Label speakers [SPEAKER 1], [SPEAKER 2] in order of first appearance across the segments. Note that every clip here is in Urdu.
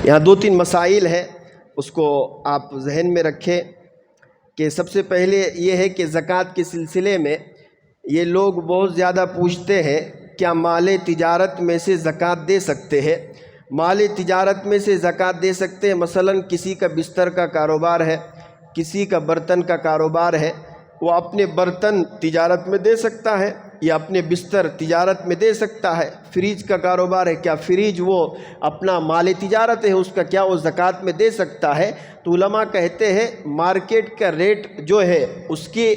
[SPEAKER 1] یہاں دو تین مسائل ہیں، اس کو آپ ذہن میں رکھیں کہ سب سے پہلے یہ ہے کہ زکوٰۃ کے سلسلے میں یہ لوگ بہت زیادہ پوچھتے ہیں کیا مال تجارت میں سے زکوٰۃ دے سکتے ہیں؟ مال تجارت میں سے زکوٰۃ دے سکتے ہیں، مثلا کسی کا بستر کا کاروبار ہے، کسی کا برتن کا کاروبار ہے، وہ اپنے برتن تجارت میں دے سکتا ہے یا اپنے بستر تجارت میں دے سکتا ہے۔ فریج کا کاروبار ہے، کیا فریج وہ اپنا مال تجارت ہے، اس کا کیا وہ زکوٰۃ میں دے سکتا ہے؟ تو علماء کہتے ہیں مارکیٹ کا ریٹ جو ہے اس کی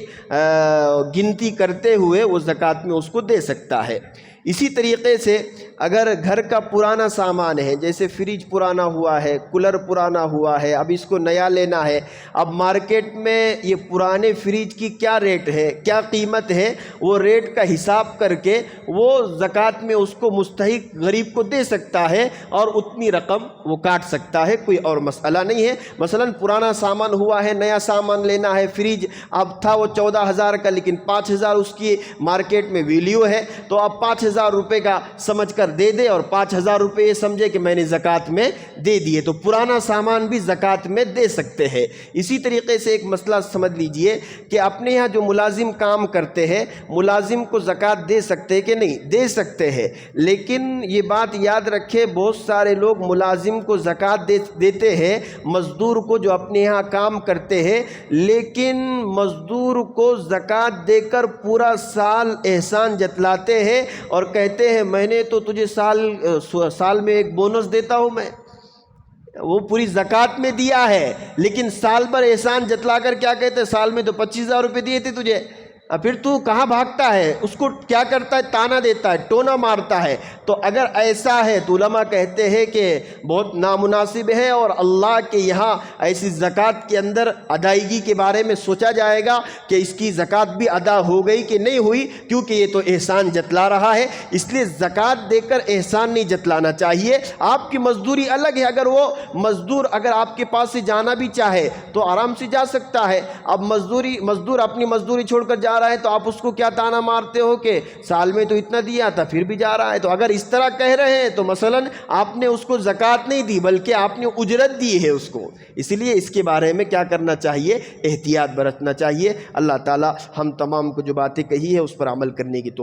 [SPEAKER 1] گنتی کرتے ہوئے وہ زکوٰۃ میں اس کو دے سکتا ہے۔ اسی طریقے سے اگر گھر کا پرانا سامان ہے، جیسے فریج پرانا ہوا ہے، کولر پرانا ہوا ہے، اب اس کو نیا لینا ہے، اب مارکیٹ میں یہ پرانے فریج کی کیا ریٹ ہے، کیا قیمت ہے، وہ ریٹ کا حساب کر کے وہ زکوٰۃ میں اس کو مستحق غریب کو دے سکتا ہے اور اتنی رقم وہ کاٹ سکتا ہے، کوئی اور مسئلہ نہیں ہے۔ مثلا پرانا سامان ہوا ہے، نیا سامان لینا ہے، فریج اب تھا وہ 14,000 کا لیکن 5,000 اس کی مارکیٹ میں ویلیو ہے، تو اب 5,000 روپے کا سمجھ کر دے دے اور 5,000 روپے یہ سمجھے کہ میں نے زکوٰۃ میں دے دیے، تو پرانا سامان بھی زکوٰۃ میں دے سکتے ہیں۔ اسی طریقے سے ایک مسئلہ سمجھ لیجئے کہ اپنے یہاں جو ملازم کام کرتے ہیں، ملازم کو زکوٰۃ دے سکتے کہ نہیں؟ دے سکتے ہیں، لیکن یہ بات یاد رکھے بہت سارے لوگ ملازم کو زکوٰۃ دیتے ہیں، مزدور کو جو اپنے یہاں کام کرتے ہیں، لیکن مزدور کو زکوٰۃ دے کر پورا سال احسان جتلاتے ہیں اور کہتے ہیں میں نے تو تجھے سال میں ایک بونس دیتا ہوں، میں وہ پوری زکوٰۃ میں دیا ہے، لیکن سال بھر احسان جتلا کر کیا کہتے ہیں سال میں تو 25,000 روپے دیے تھے تجھے، پھر تو کہاں بھاگتا ہے؟ اس کو کیا کرتا ہے؟ تانا دیتا ہے، ٹونا مارتا ہے۔ تو اگر ایسا ہے تو علماء کہتے ہیں کہ بہت نامناسب ہے اور اللہ کے یہاں ایسی زکوٰۃ کے اندر ادائیگی کے بارے میں سوچا جائے گا کہ اس کی زکوٰۃ بھی ادا ہو گئی کہ نہیں ہوئی، کیونکہ یہ تو احسان جتلا رہا ہے، اس لیے زکوٰۃ دے کر احسان نہیں جتلانا چاہیے۔ آپ کی مزدوری الگ ہے، اگر وہ مزدور اگر آپ کے پاس سے جانا بھی چاہے تو آرام سے جا سکتا ہے۔ اب مزدور اپنی مزدوری چھوڑ کر جا رہا ہے تو آپ اس کو کیا تانا مارتے ہو کہ سال میں تو اتنا دیا تھا پھر بھی جا رہا ہے؟ تو اگر اس طرح کہہ رہے ہیں تو مثلا آپ نے اس کو زکوٰۃ نہیں دی بلکہ آپ نے اجرت دی ہے اس کو، اس لیے اس کے بارے میں کیا کرنا چاہیے؟ احتیاط برتنا چاہیے۔ اللہ تعالی ہم تمام کو جو باتیں کہی ہے اس پر عمل کرنے کی توفیق